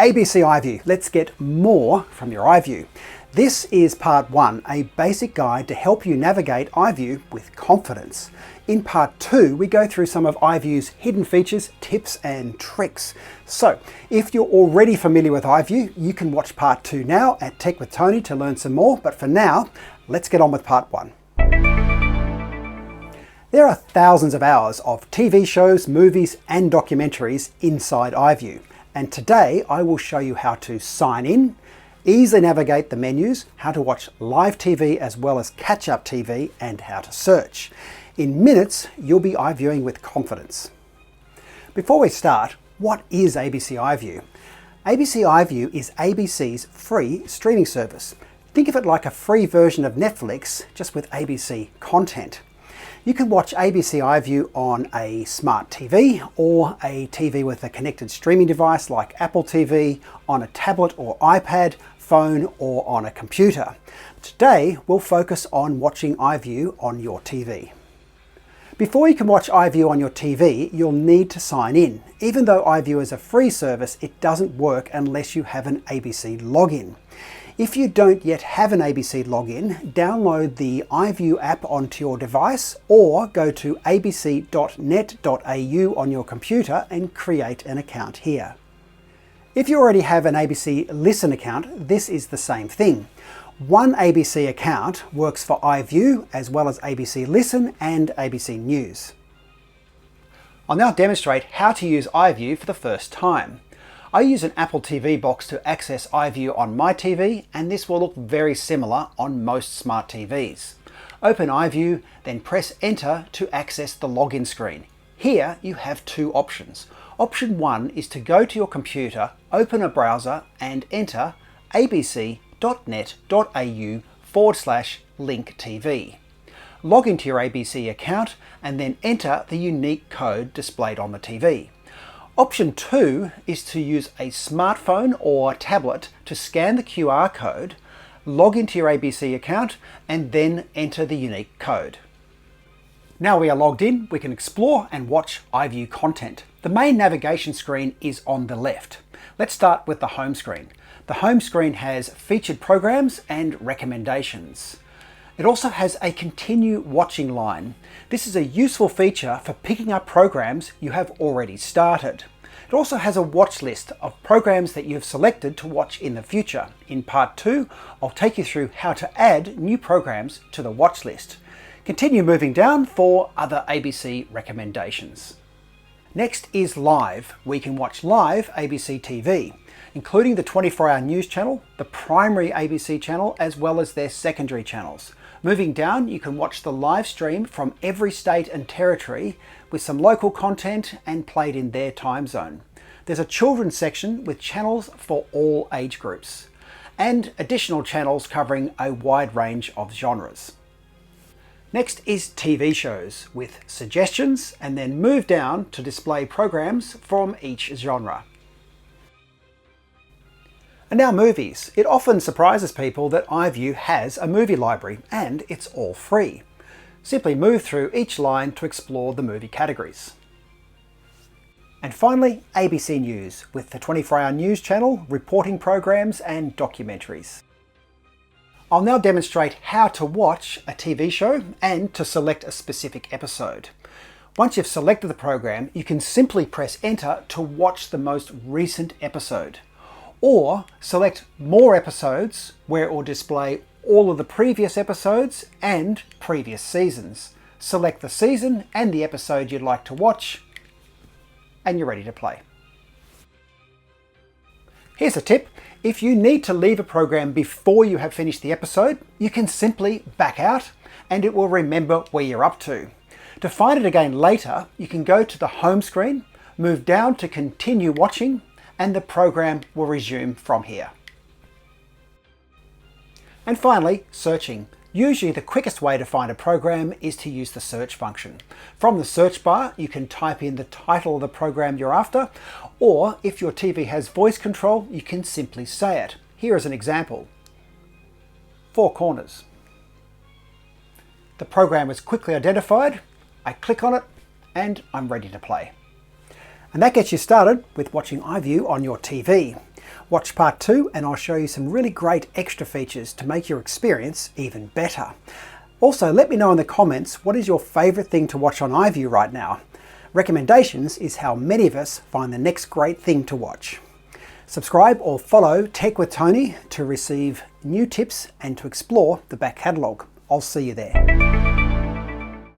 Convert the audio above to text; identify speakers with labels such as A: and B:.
A: ABC iView. Let's get more from your iView. This is part 1, a basic guide to help you navigate iView with confidence. In part 2, we go through some of iView's hidden features, tips and tricks. So, if you're already familiar with iView, you can watch part 2 now at Tech with Tony to learn some more, but for now, let's get on with part 1. There are thousands of hours of TV shows, movies and documentaries inside iView. And today I will show you how to sign in, easily navigate the menus, how to watch live TV as well as catch-up TV, and how to search. In minutes, you'll be iViewing with confidence. Before we start, what is ABC iView? ABC iView is ABC's free streaming service. Think of it like a free version of Netflix, just with ABC content. You can watch ABC iView on a smart TV or a TV with a connected streaming device like Apple TV, on a tablet or iPad, phone or on a computer. Today we'll focus on watching iView on your TV. Before you can watch iView on your TV, you'll need to sign in. Even though iView is a free service, it doesn't work unless you have an ABC login. If you don't yet have an ABC login, download the iView app onto your device or go to abc.net.au on your computer and create an account here. If you already have an ABC Listen account, this is the same thing. One ABC account works for iView as well as ABC Listen and ABC News. I'll now demonstrate how to use iView for the first time. I use an Apple TV box to access iView on my TV, and this will look very similar on most smart TVs. Open iView, then press Enter to access the login screen. Here you have two options. Option 1 is to go to your computer, open a browser and enter abc.net.au/linktv. Log into your ABC account and then enter the unique code displayed on the TV. Option 2 is to use a smartphone or tablet to scan the QR code, log into your ABC account and then enter the unique code. Now we are logged in, we can explore and watch iView content. The main navigation screen is on the left. Let's start with the home screen. The home screen has featured programs and recommendations. It also has a continue watching line. This is a useful feature for picking up programs you have already started. It also has a watch list of programs that you have selected to watch in the future. In part 2, I'll take you through how to add new programs to the watch list. Continue moving down for other ABC recommendations. Next is Live. We can watch live ABC TV, including the 24-hour news channel, the primary ABC channel, as well as their secondary channels. Moving down, you can watch the live stream from every state and territory with some local content and played in their time zone. There's a children's section with channels for all age groups and additional channels covering a wide range of genres. Next is TV shows with suggestions, and then move down to display programs from each genre. And now movies. It often surprises people that iView has a movie library and it's all free. Simply move through each line to explore the movie categories. And finally, ABC News with the 24-hour news channel, reporting programs and documentaries. I'll now demonstrate how to watch a TV show and to select a specific episode. Once you've selected the program, you can simply press Enter to watch the most recent episode. Or select More Episodes, where it will display all of the previous episodes and previous seasons. Select the season and the episode you'd like to watch, and you're ready to play. Here's a tip. If you need to leave a program before you have finished the episode, you can simply back out and it will remember where you're up to. To find it again later, you can go to the home screen, move down to Continue Watching, and the program will resume from here. And finally, searching. Usually the quickest way to find a program is to use the search function. From the search bar, you can type in the title of the program you're after, or if your TV has voice control, you can simply say it. Here is an example. Four Corners. The program is quickly identified. I click on it and I'm ready to play. And that gets you started with watching iView on your TV. Watch part 2 and I'll show you some really great extra features to make your experience even better. Also, let me know in the comments what is your favourite thing to watch on iView right now. Recommendations is how many of us find the next great thing to watch. Subscribe or follow Tech with Tony to receive new tips and to explore the back catalogue. I'll see you there.